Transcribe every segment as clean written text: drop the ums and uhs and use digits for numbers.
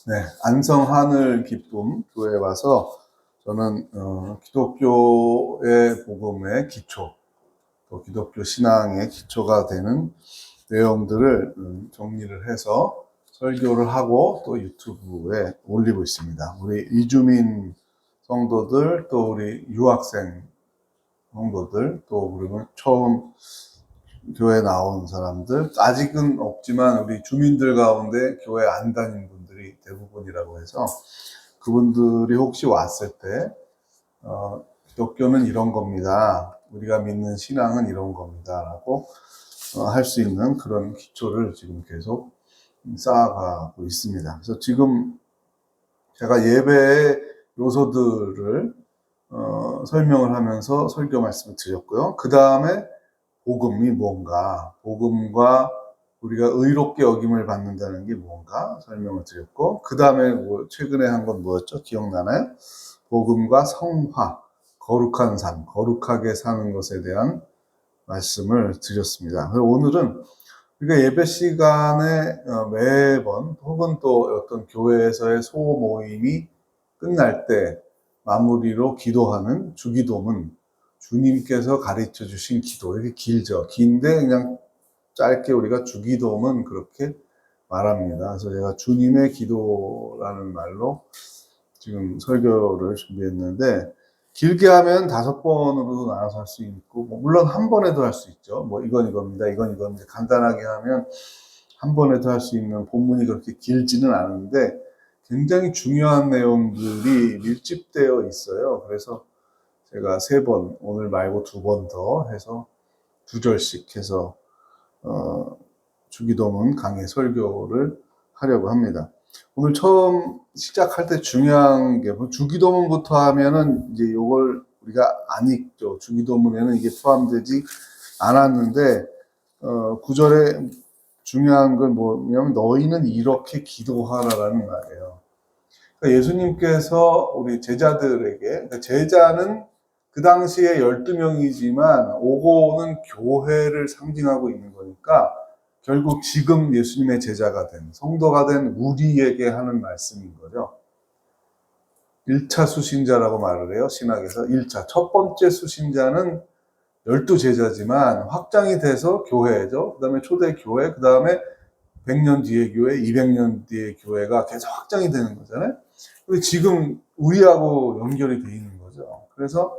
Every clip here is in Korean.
네, 안성 하늘 기쁨 교회에 와서 저는 기독교의 복음의 기초, 또 기독교 신앙의 기초가 되는 내용들을 정리를 해서 설교를 하고 또 유튜브에 올리고 있습니다. 우리 이주민 성도들, 또 우리 유학생 성도들, 또 그리고 처음 교회 나온 사람들, 아직은 없지만 우리 주민들 가운데 교회 안 다닌 분들이 대부분이라고 해서 그분들이 혹시 왔을 때 기독교는 이런 겁니다. 우리가 믿는 신앙은 이런 겁니다. 라고 할 수 있는 그런 기초를 지금 계속 쌓아가고 있습니다. 그래서 지금 제가 예배의 요소들을 설명을 하면서 설교 말씀을 드렸고요. 그 다음에 복음이 뭔가, 복음과 우리가 의롭게 여김을 받는다는 게 뭔가 설명을 드렸고, 그 다음에 최근에 한 건 뭐였죠? 기억나나요? 복음과 성화, 거룩한 삶, 거룩하게 사는 것에 대한 말씀을 드렸습니다. 오늘은 우리가 예배 시간에 매번 혹은 또 어떤 교회에서의 소모임이 끝날 때 마무리로 기도하는 주기도문, 주님께서 가르쳐 주신 기도, 이렇게 길죠. 긴데 그냥 짧게 우리가 주기도문 그렇게 말합니다. 그래서 제가 주님의 기도라는 말로 지금 설교를 준비했는데, 길게 하면 5번으로도 나눠서 할 수 있고, 물론 한 번에도 할 수 있죠. 이건 이겁니다. 이건 이겁니다. 간단하게 하면 한 번에도 할 수 있는 본문이 그렇게 길지는 않은데, 굉장히 중요한 내용들이 밀집되어 있어요. 그래서 제가 3번, 오늘 말고 2번 더 해서 2절씩 해서 주기도문 강의 설교를 하려고 합니다. 오늘 처음 시작할 때 중요한 게, 주기도문부터 하면은 이제 요걸 우리가 안 읽죠. 주기도문에는 이게 포함되지 않았는데, 9절에 중요한 건 뭐냐면, 너희는 이렇게 기도하라라는 말이에요. 그러니까 예수님께서 우리 제자들에게, 그러니까 제자는 그 당시에 12명이지만, 오고는 교회를 상징하고 있는 거니까, 결국 지금 예수님의 제자가 된, 성도가 된 우리에게 하는 말씀인 거죠. 1차 수신자라고 말을 해요. 신학에서 1차. 첫 번째 수신자는 12제자지만 확장이 돼서 교회죠. 그 다음에 초대 교회, 그 다음에 100년 뒤의 교회, 200년 뒤의 교회가 계속 확장이 되는 거잖아요. 근데 지금 우리하고 연결이 돼 있는 거죠. 그래서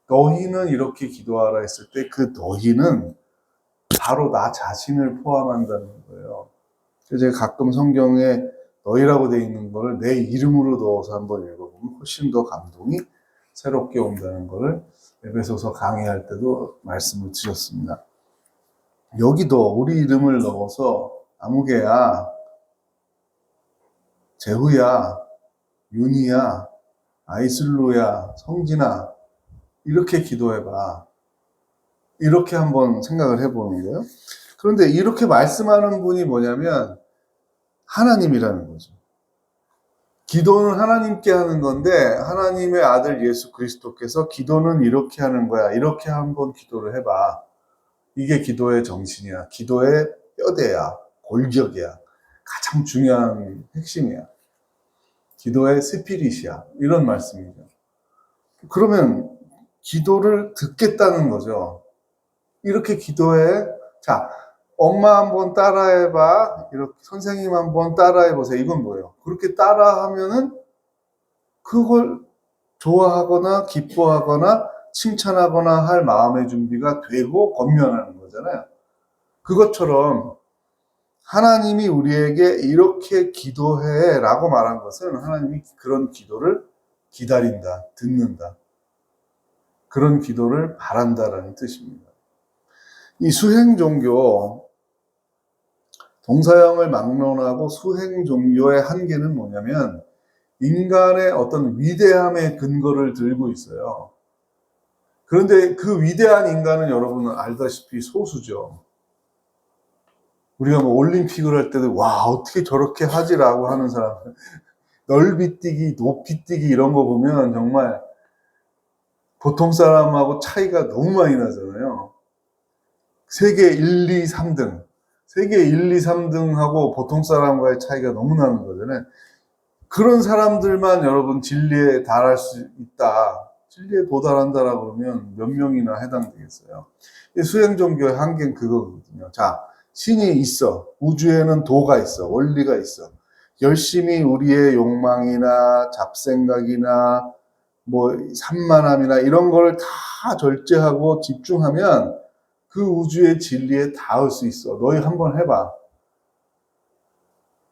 너희는 이렇게 기도하라 했을 때 그 너희는 바로 나 자신을 포함한다는 거예요. 그래서 제가 가끔 성경에 너희라고 되어 있는 거를 내 이름으로 넣어서 한번 읽어보면 훨씬 더 감동이 새롭게 온다는 거를 에베소서 강의할 때도 말씀을 드렸습니다. 여기도 우리 이름을 넣어서 아무개야, 재후야, 윤희야, 아이슬로야, 성진아, 이렇게 기도해봐. 이렇게 한번 생각을 해보는 거예요. 그런데 이렇게 말씀하는 분이 뭐냐면 하나님이라는 거죠. 기도는 하나님께 하는 건데, 하나님의 아들 예수 그리스도께서 기도는 이렇게 하는 거야. 이렇게 한번 기도를 해봐. 이게 기도의 정신이야. 기도의 뼈대야. 골격이야. 가장 중요한 핵심이야. 기도의 스피릿이야. 이런 말씀이죠. 그러면 기도를 듣겠다는 거죠. 이렇게 기도해. 자, 엄마 한번 따라해봐. 이렇게 선생님 한번 따라해보세요. 이건 뭐예요? 그렇게 따라하면은 그걸 좋아하거나 기뻐하거나 칭찬하거나 할 마음의 준비가 되고 권면하는 거잖아요. 그것처럼 하나님이 우리에게 이렇게 기도해 라고 말한 것은 하나님이 그런 기도를 기다린다, 듣는다. 그런 기도를 바란다라는 뜻입니다. 이 수행종교, 동서양을 막론하고 수행종교의 한계는 뭐냐면 인간의 어떤 위대함의 근거를 들고 있어요. 그런데 그 위대한 인간은 여러분은 알다시피 소수죠. 우리가 올림픽을 할 때도 와 어떻게 저렇게 하지라고 하는 사람, 넓이 뛰기, 높이 뛰기 이런 거 보면 정말 보통 사람하고 차이가 너무 많이 나잖아요. 세계 1, 2, 3등. 세계 1, 2, 3등하고 보통 사람과의 차이가 너무 나는 거잖아요. 그런 사람들만 여러분 진리에 달할 수 있다. 진리에 도달한다라고 그러면 몇 명이나 해당되겠어요. 수행 종교의 한계는 그거거든요. 자, 신이 있어. 우주에는 도가 있어. 원리가 있어. 열심히 우리의 욕망이나 잡생각이나 뭐 산만함이나 이런 걸 다 절제하고 집중하면 그 우주의 진리에 닿을 수 있어. 너희 한번 해봐.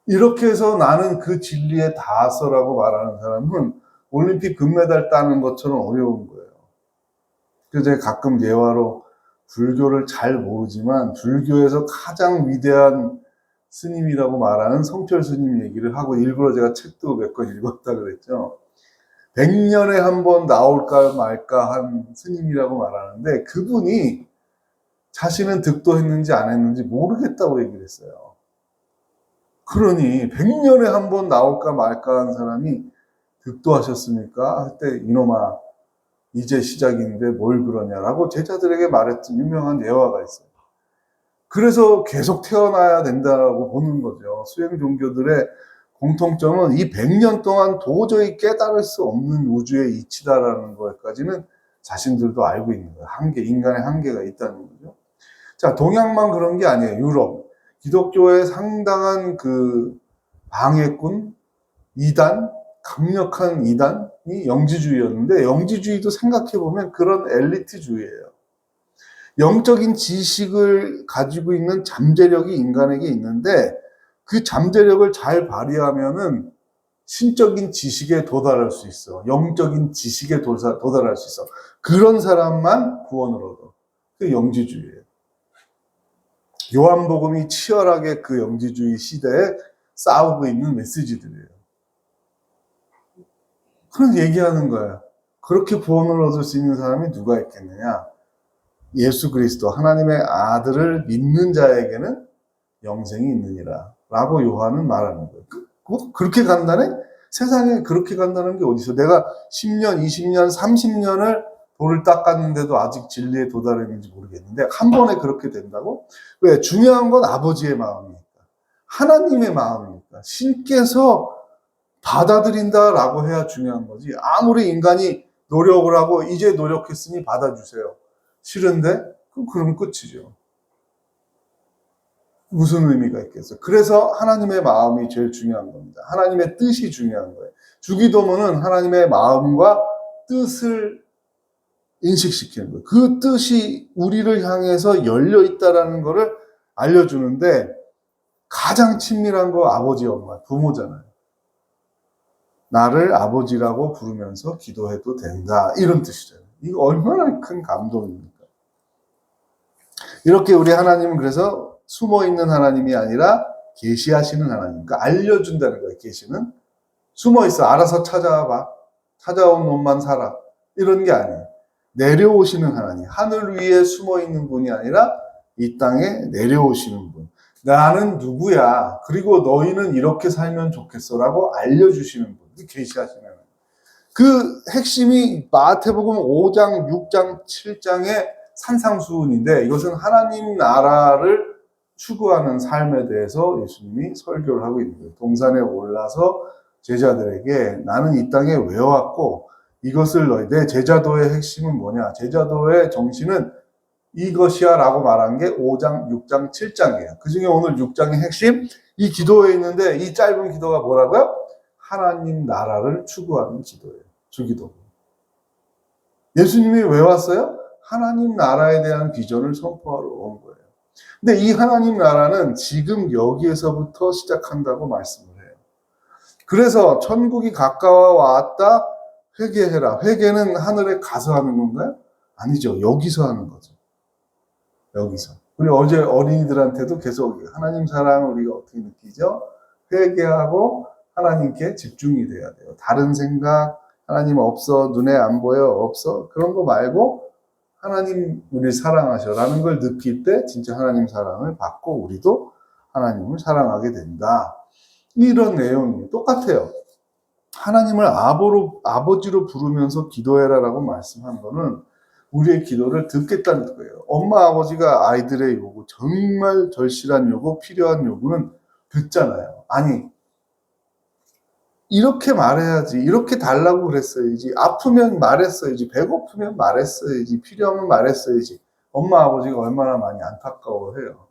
이렇게 해서 나는 그 진리에 닿았어라고 말하는 사람은 올림픽 금메달 따는 것처럼 어려운 거예요. 그래서 제가 가끔 예화로 불교를 잘 모르지만 불교에서 가장 위대한 스님이라고 말하는 성철 스님 얘기를 하고 일부러 제가 책도 몇 권 읽었다 그랬죠. 100년에 한 번 나올까 말까 한 스님이라고 말하는데 그분이 자신은 득도했는지 안 했는지 모르겠다고 얘기를 했어요. 그러니 100년에 한 번 나올까 말까 한 사람이 득도하셨습니까? 그때 이놈아 이제 시작인데 뭘 그러냐라고 제자들에게 말했던 유명한 예화가 있어요. 그래서 계속 태어나야 된다고 보는 거죠. 수행 종교들의 공통점은 이 100년 동안 도저히 깨달을 수 없는 우주의 이치다라는 것까지는 자신들도 알고 있는 거예요. 한계, 인간의 한계가 있다는 거죠. 자, 동양만 그런 게 아니에요. 유럽. 기독교의 상당한 그 방해꾼, 이단, 강력한 이단이 영지주의였는데 영지주의도 생각해보면 그런 엘리트주의예요. 영적인 지식을 가지고 있는 잠재력이 인간에게 있는데 그 잠재력을 잘 발휘하면은 신적인 지식에 도달할 수 있어. 영적인 지식에 도달할 수 있어. 그런 사람만 구원을 얻어. 그 영지주의예요. 요한복음이 치열하게 그 영지주의 시대에 싸우고 있는 메시지들이에요. 그런 얘기하는 거예요. 그렇게 구원을 얻을 수 있는 사람이 누가 있겠느냐? 예수 그리스도 하나님의 아들을 믿는 자에게는 영생이 있느니라 라고 요한은 말하는 거예요. 그렇게 간다네? 세상에 그렇게 간다는 게 어디 있어? 내가 10년, 20년, 30년을 돌을 닦았는데도 아직 진리에 도달했는지 모르겠는데 한 번에 그렇게 된다고? 왜? 중요한 건 아버지의 마음이니까. 하나님의 마음이니까. 신께서 받아들인다라고 해야 중요한 거지. 아무리 인간이 노력을 하고 이제 노력했으니 받아주세요. 싫은데? 그럼 끝이죠. 무슨 의미가 있겠어? 그래서 하나님의 마음이 제일 중요한 겁니다. 하나님의 뜻이 중요한 거예요. 주기도문은 하나님의 마음과 뜻을 인식시키는 거예요. 그 뜻이 우리를 향해서 열려 있다라는 것을 알려주는데 가장 친밀한 거 아버지, 엄마, 부모잖아요. 나를 아버지라고 부르면서 기도해도 된다. 이런 뜻이잖아요. 이거 얼마나 큰 감동입니까? 이렇게 우리 하나님은 그래서 숨어있는 하나님이 아니라 계시하시는 하나님. 그러니까 알려준다는 거예요. 계시는. 숨어있어. 알아서 찾아와봐. 찾아온 놈만 살아. 이런 게 아니에요. 내려오시는 하나님. 하늘 위에 숨어있는 분이 아니라 이 땅에 내려오시는 분. 나는 누구야. 그리고 너희는 이렇게 살면 좋겠어. 라고 알려주시는 분. 계시하시는 하나님. 그 핵심이 마태복음 5장, 6장, 7장의 산상수훈인데 이것은 하나님 나라를 추구하는 삶에 대해서 예수님이 설교를 하고 있는 거예요. 동산에 올라서 제자들에게 나는 이 땅에 왜 왔고 이것을 내 제자도의 핵심은 뭐냐? 제자도의 정신은 이것이야 라고 말한 게 5장, 6장, 7장이에요. 그 중에 오늘 6장의 핵심 이 기도에 있는데 이 짧은 기도가 뭐라고요? 하나님 나라를 추구하는 기도예요. 주기도. 예수님이 왜 왔어요? 하나님 나라에 대한 비전을 선포하러 온 거예요. 근데 이 하나님 나라는 지금 여기에서부터 시작한다고 말씀을 해요. 그래서 천국이 가까워 왔다. 회개해라. 회개는 하늘에 가서 하는 건가요? 아니죠. 여기서 하는 거죠. 여기서. 우리 어제 어린이들한테도 계속 하나님 사랑을 우리가 어떻게 느끼죠? 회개하고 하나님께 집중이 돼야 돼요. 다른 생각, 하나님 없어, 눈에 안 보여, 없어. 그런 거 말고 하나님 우리를 사랑하셔라는 걸 느낄 때 진짜 하나님 사랑을 받고 우리도 하나님을 사랑하게 된다. 이런 내용이 똑같아요. 하나님을 아버지로 부르면서 기도해라라고 말씀한 거는 우리의 기도를 듣겠다는 거예요. 엄마 아버지가 아이들의 요구, 정말 절실한 요구, 필요한 요구는 듣잖아요. 아니, 이렇게 말해야지. 이렇게 달라고 그랬어야지. 아프면 말했어야지. 배고프면 말했어야지. 필요하면 말했어야지. 엄마, 아버지가 얼마나 많이 안타까워해요.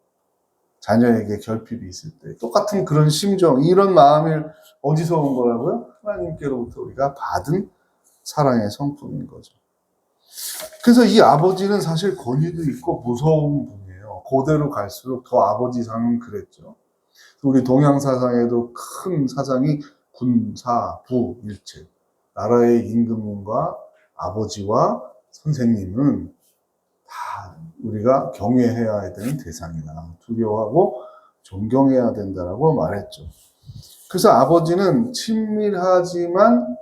자녀에게 결핍이 있을 때. 똑같은 그런 심정, 이런 마음이 어디서 온 거라고요? 하나님께로부터 우리가 받은 사랑의 성품인 거죠. 그래서 이 아버지는 사실 권위도 있고 무서운 분이에요. 고대로 갈수록 더 아버지상은 그랬죠. 우리 동양 사상에도 큰 사상이 군사, 부, 일체. 나라의 임금님과 아버지와 선생님은 다 우리가 경외해야 되는 대상이다. 두려워하고 존경해야 된다라고 말했죠. 그래서 아버지는 친밀하지만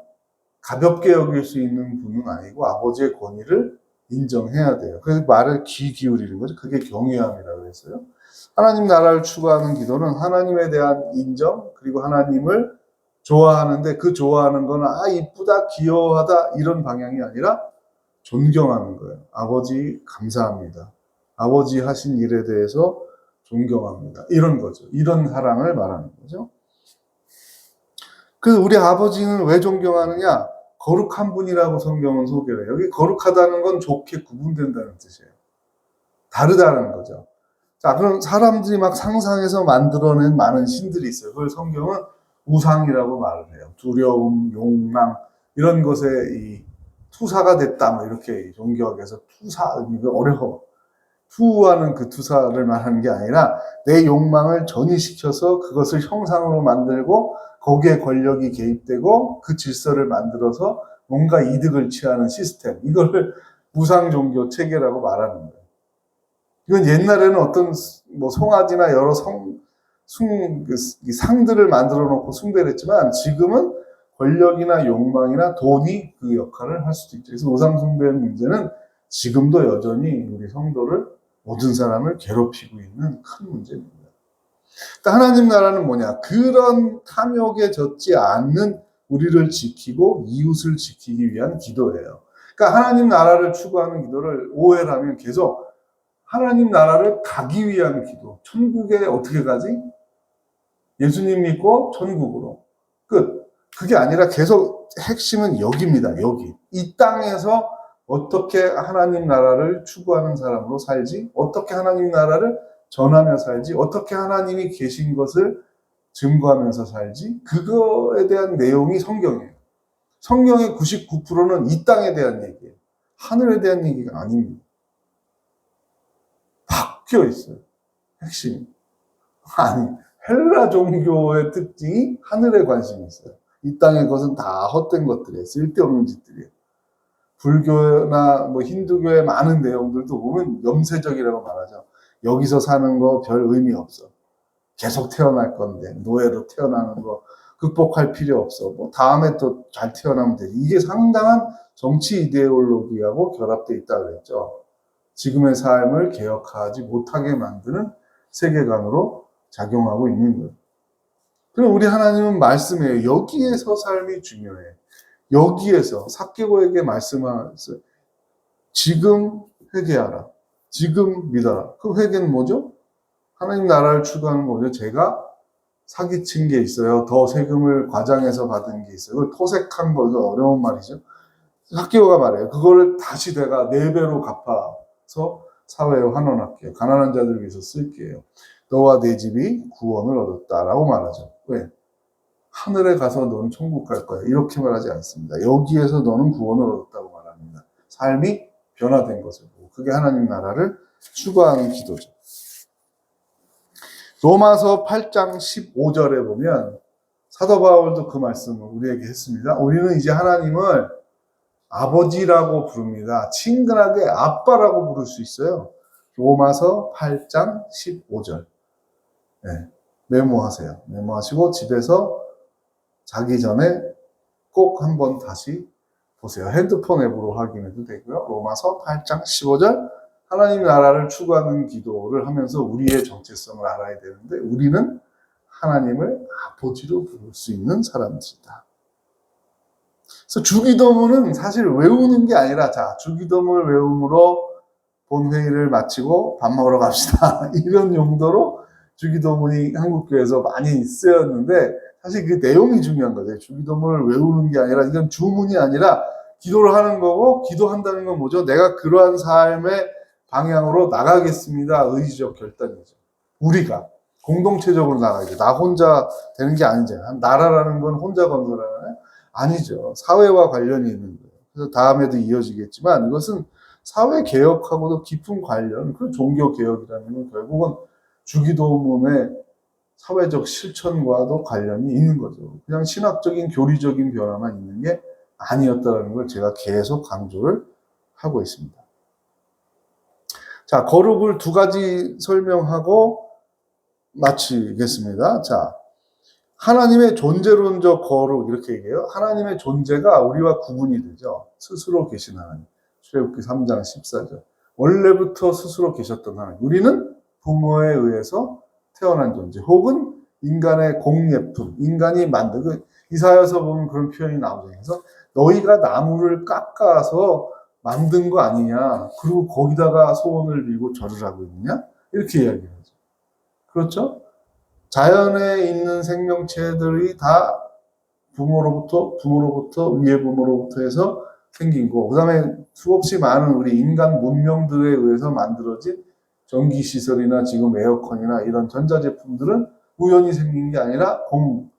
가볍게 여길 수 있는 분은 아니고 아버지의 권위를 인정해야 돼요. 그래서 말을 귀 기울이는 거죠. 그게 경외함이라고 했어요. 하나님 나라를 추구하는 기도는 하나님에 대한 인정, 그리고 하나님을 좋아하는데 그 좋아하는 건 이쁘다, 귀여워하다 이런 방향이 아니라 존경하는 거예요. 아버지 감사합니다. 아버지 하신 일에 대해서 존경합니다. 이런 거죠. 이런 사랑을 말하는 거죠. 그래서 우리 아버지는 왜 존경하느냐? 거룩한 분이라고 성경은 소개를 해요. 여기 거룩하다는 건 좋게 구분된다는 뜻이에요. 다르다는 거죠. 자, 그럼 사람들이 막 상상해서 만들어낸 많은 신들이 있어요. 그걸 성경은 우상이라고 말을 해요. 두려움, 욕망, 이런 것에 이 투사가 됐다, 뭐 이렇게 종교학에서 투사, 이거 어려워. 투하는 그 투사를 말하는 게 아니라 내 욕망을 전이시켜서 그것을 형상으로 만들고 거기에 권력이 개입되고 그 질서를 만들어서 뭔가 이득을 취하는 시스템. 이거를 우상 종교 체계라고 말하는 거예요. 이건 옛날에는 어떤 뭐 송아지나 여러 상들을 만들어 놓고 숭배를 했지만 지금은 권력이나 욕망이나 돈이 그 역할을 할 수도 있죠. 그래서 우상 숭배의 문제는 지금도 여전히 우리 성도를, 모든 사람을 괴롭히고 있는 큰 문제입니다. 그러니까 하나님 나라는 뭐냐? 그런 탐욕에 젖지 않는 우리를 지키고 이웃을 지키기 위한 기도예요. 그러니까 하나님 나라를 추구하는 기도를 오해를 하면 계속 하나님 나라를 가기 위한 기도. 천국에 어떻게 가지? 예수님 믿고 천국으로. 끝. 그게 아니라 계속 핵심은 여기입니다. 여기. 이 땅에서 어떻게 하나님 나라를 추구하는 사람으로 살지? 어떻게 하나님 나라를 전하며 살지? 어떻게 하나님이 계신 것을 증거하면서 살지? 그거에 대한 내용이 성경이에요. 성경의 99%는 이 땅에 대한 얘기예요. 하늘에 대한 얘기가 아닙니다. 바뀌어 있어요. 핵심이. 아니, 헬라 종교의 특징이 하늘에 관심이 있어요. 이 땅의 것은 다 헛된 것들이에요. 쓸데없는 짓들이에요. 불교나 뭐 힌두교의 많은 내용들도 보면 염세적이라고 말하죠. 여기서 사는 거 별 의미 없어. 계속 태어날 건데, 노예로 태어나는 거 극복할 필요 없어. 뭐 다음에 또 잘 태어나면 되지. 이게 상당한 정치 이데올로기하고 결합되어 있다고 그랬죠. 지금의 삶을 개혁하지 못하게 만드는 세계관으로 작용하고 있는 거예요. 그럼 우리 하나님은 말씀해요. 여기에서 삶이 중요해. 여기에서 삭개고에게 말씀하세요. 지금 회개하라. 지금 믿어라. 그 회개는 뭐죠? 하나님 나라를 추구하는 거죠. 제가 사기친 게 있어요. 더 세금을 과장해서 받은 게 있어요. 그걸 토색한 거, 이거 어려운 말이죠. 삭개오가 말해요. 그거를 다시 내가 4배로 갚아서 사회에 환원할게요. 가난한 자들 위해서 쓸게요. 너와 내 집이 구원을 얻었다라고 말하죠. 왜? 하늘에 가서 너는 천국 갈 거야. 이렇게 말하지 않습니다. 여기에서 너는 구원을 얻었다고 말합니다. 삶이 변화된 것을 보고. 그게 하나님 나라를 추구하는 기도죠. 로마서 8장 15절에 보면 사도 바울도 그 말씀을 우리에게 했습니다. 우리는 이제 하나님을 아버지라고 부릅니다. 친근하게 아빠라고 부를 수 있어요. 로마서 8장 15절. 네, 메모하세요. 메모하시고 집에서 자기 전에 꼭 한번 다시 보세요. 핸드폰 앱으로 확인해도 되고요. 로마서 8장 15절. 하나님 나라를 추구하는 기도를 하면서 우리의 정체성을 알아야 되는데 우리는 하나님을 아버지로 부를 수 있는 사람들이다. 그래서 주기도문은 사실 외우는 게 아니라 자, 주기도문을 외움으로 본회의를 마치고 밥 먹으러 갑시다. 이런 용도로 주기도문이 한국교회에서 많이 쓰였는데 사실 그 내용이 중요한 거죠. 주기도문을 외우는 게 아니라, 이건 주문이 아니라 기도를 하는 거고, 기도한다는 건 뭐죠? 내가 그러한 삶의 방향으로 나가겠습니다. 의지적 결단이죠. 우리가 공동체적으로 나가야죠. 나 혼자 되는 게 아니잖아요. 나라라는 건 혼자 건설하나요? 아니죠. 사회와 관련이 있는 거예요. 그래서 다음에도 이어지겠지만, 이것은 사회 개혁하고도 깊은 관련, 그 종교 개혁이라는 건 결국은 주기도문의 사회적 실천과도 관련이 있는 거죠. 그냥 신학적인 교리적인 변화만 있는 게 아니었다는 걸 제가 계속 강조를 하고 있습니다. 자, 거룩을 두 가지 설명하고 마치겠습니다. 자, 하나님의 존재론적 거룩, 이렇게 얘기해요. 하나님의 존재가 우리와 구분이 되죠. 스스로 계신 하나님. 출애굽기 3장 14절. 원래부터 스스로 계셨던 하나님. 우리는 부모에 의해서 태어난 존재, 혹은 인간의 공예품, 인간이 만든, 이사야서 보면 그런 표현이 나오죠. 그래서 너희가 나무를 깎아서 만든 거 아니냐, 그리고 거기다가 소원을 빌고 절을 하고 있느냐, 이렇게 이야기하죠. 그렇죠? 자연에 있는 생명체들이 다 부모로부터 위의 부모로부터 해서 생긴 거, 그 다음에 수없이 많은 우리 인간 문명들에 의해서 만들어진 전기시설이나 지금 에어컨이나 이런 전자제품들은 우연히 생긴 게 아니라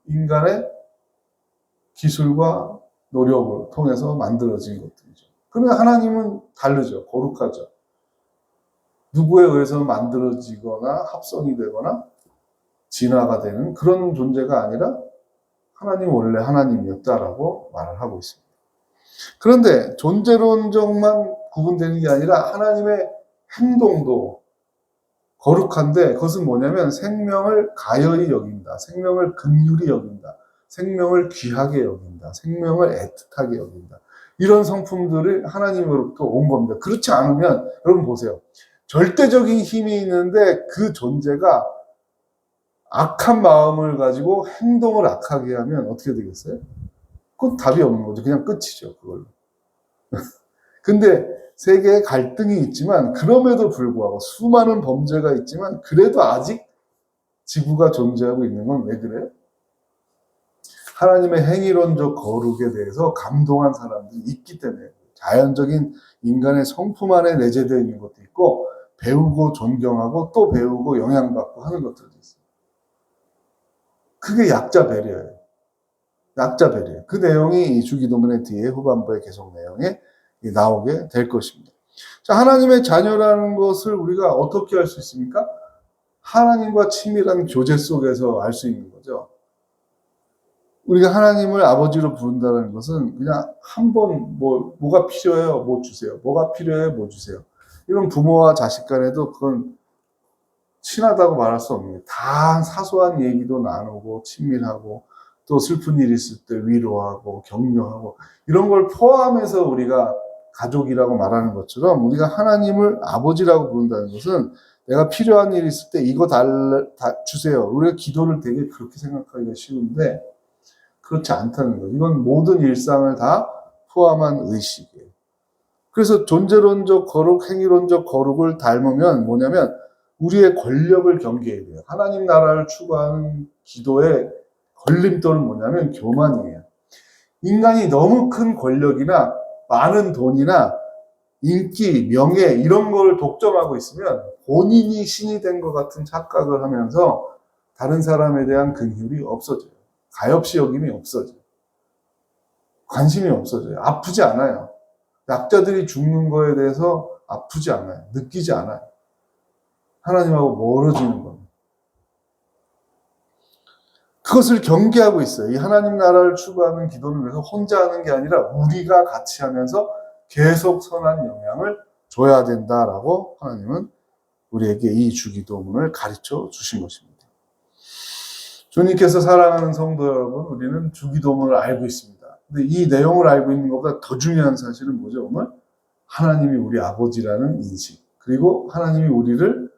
인간의 기술과 노력을 통해서 만들어진 것들이죠. 그러나 하나님은 다르죠. 거룩하죠. 누구에 의해서 만들어지거나 합성이 되거나 진화가 되는 그런 존재가 아니라 하나님 원래 하나님이었다라고 말을 하고 있습니다. 그런데 존재론적만 구분되는 게 아니라 하나님의 행동도 거룩한데, 그것은 뭐냐면 생명을 가열히 여긴다, 생명을 긍휼히 여긴다, 생명을 귀하게 여긴다, 생명을 애틋하게 여긴다. 이런 성품들이 하나님으로부터 온 겁니다. 그렇지 않으면 여러분 보세요. 절대적인 힘이 있는데 그 존재가 악한 마음을 가지고 행동을 악하게 하면 어떻게 되겠어요? 그건 답이 없는 거죠. 그냥 끝이죠, 그걸로. 근데 세계에 갈등이 있지만, 그럼에도 불구하고 수많은 범죄가 있지만, 그래도 아직 지구가 존재하고 있는 건 왜 그래요? 하나님의 행위론적 거룩에 대해서 감동한 사람들이 있기 때문에. 자연적인 인간의 성품 안에 내재되어 있는 것도 있고, 배우고 존경하고 또 배우고 영향받고 하는 것들도 있어요. 그게 약자 배려예요. 약자 배려. 그 내용이 이 주기도문의 뒤에 후반부의 계속 내용에 나오게 될 것입니다. 자, 하나님의 자녀라는 것을 우리가 어떻게 알 수 있습니까? 하나님과 친밀한 교제 속에서 알 수 있는 거죠. 우리가 하나님을 아버지로 부른다는 것은 그냥 한번 뭐가 필요해요? 뭐 주세요. 뭐가 필요해요? 뭐 주세요. 이런 부모와 자식 간에도 그건 친하다고 말할 수 없는 거예요. 다 사소한 얘기도 나누고 친밀하고, 또 슬픈 일이 있을 때 위로하고 격려하고, 이런 걸 포함해서 우리가 가족이라고 말하는 것처럼, 우리가 하나님을 아버지라고 부른다는 것은 내가 필요한 일이 있을 때 이거 다 주세요. 우리가 기도를 되게 그렇게 생각하기가 쉬운데 그렇지 않다는 거예요. 이건 모든 일상을 다 포함한 의식이에요. 그래서 존재론적 거룩, 행위론적 거룩을 닮으면 뭐냐면 우리의 권력을 경계해야 돼요. 하나님 나라를 추구하는 기도의 걸림돌은 뭐냐면 교만이에요. 인간이 너무 큰 권력이나 많은 돈이나 인기, 명예 이런 걸 독점하고 있으면 본인이 신이 된 것 같은 착각을 하면서 다른 사람에 대한 긍휼이 없어져요. 가엾이 여김이 없어져요. 관심이 없어져요. 아프지 않아요. 약자들이 죽는 거에 대해서 아프지 않아요. 느끼지 않아요. 하나님하고 멀어지는 겁니다. 그것을 경계하고 있어요. 이 하나님 나라를 추구하는 기도는 그래서 혼자 하는 게 아니라 우리가 같이 하면서 계속 선한 영향을 줘야 된다라고 하나님은 우리에게 이 주기도문을 가르쳐 주신 것입니다. 주님께서 사랑하는 성도 여러분, 우리는 주기도문을 알고 있습니다. 근데 이 내용을 알고 있는 것보다 더 중요한 사실은 뭐죠? 오늘 하나님이 우리 아버지라는 인식, 그리고 하나님이 우리를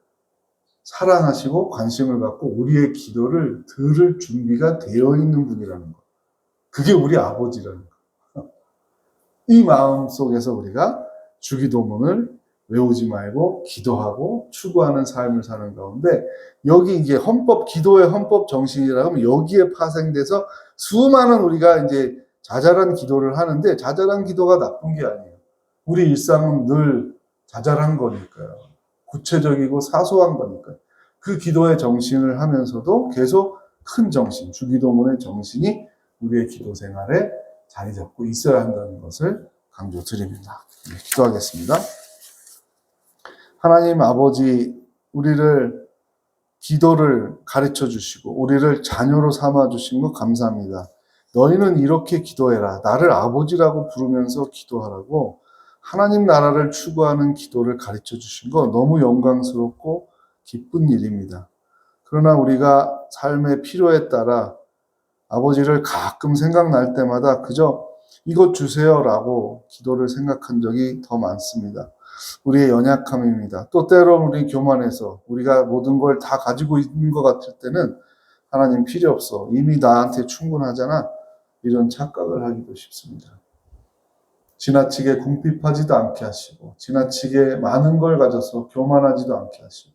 사랑하시고 관심을 갖고 우리의 기도를 들을 준비가 되어 있는 분이라는 것. 그게 우리 아버지라는 것. 이 마음 속에서 우리가 주기도문을 외우지 말고 기도하고 추구하는 삶을 사는 가운데 여기 이제 헌법, 기도의 헌법 정신이라고 하면 여기에 파생돼서 수많은 우리가 이제 자잘한 기도를 하는데 자잘한 기도가 나쁜 게 아니에요. 우리 일상은 늘 자잘한 거니까요. 구체적이고 사소한 거니까요. 그 기도의 정신을 하면서도 계속 큰 정신, 주기도문의 정신이 우리의 기도 생활에 자리 잡고 있어야 한다는 것을 강조드립니다. 네, 기도하겠습니다. 하나님 아버지, 우리를 기도를 가르쳐 주시고 우리를 자녀로 삼아 주신 것 감사합니다. 너희는 이렇게 기도해라. 나를 아버지라고 부르면서 기도하라고 하나님 나라를 추구하는 기도를 가르쳐 주신 거 너무 영광스럽고 기쁜 일입니다. 그러나 우리가 삶의 필요에 따라 아버지를 가끔 생각날 때마다 그저 이것 주세요라고 기도를 생각한 적이 더 많습니다. 우리의 연약함입니다. 또 때로는 우리 교만해서 우리가 모든 걸 다 가지고 있는 것 같을 때는 하나님 필요 없어. 이미 나한테 충분하잖아. 이런 착각을 하기도 쉽습니다. 지나치게 궁핍하지도 않게 하시고 지나치게 많은 걸 가져서 교만하지도 않게 하시고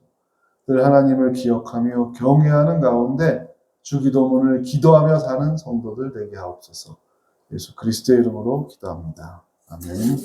늘 하나님을 기억하며 경외하는 가운데 주기도문을 기도하며 사는 성도들 되게 하옵소서. 예수 그리스도의 이름으로 기도합니다. 아멘.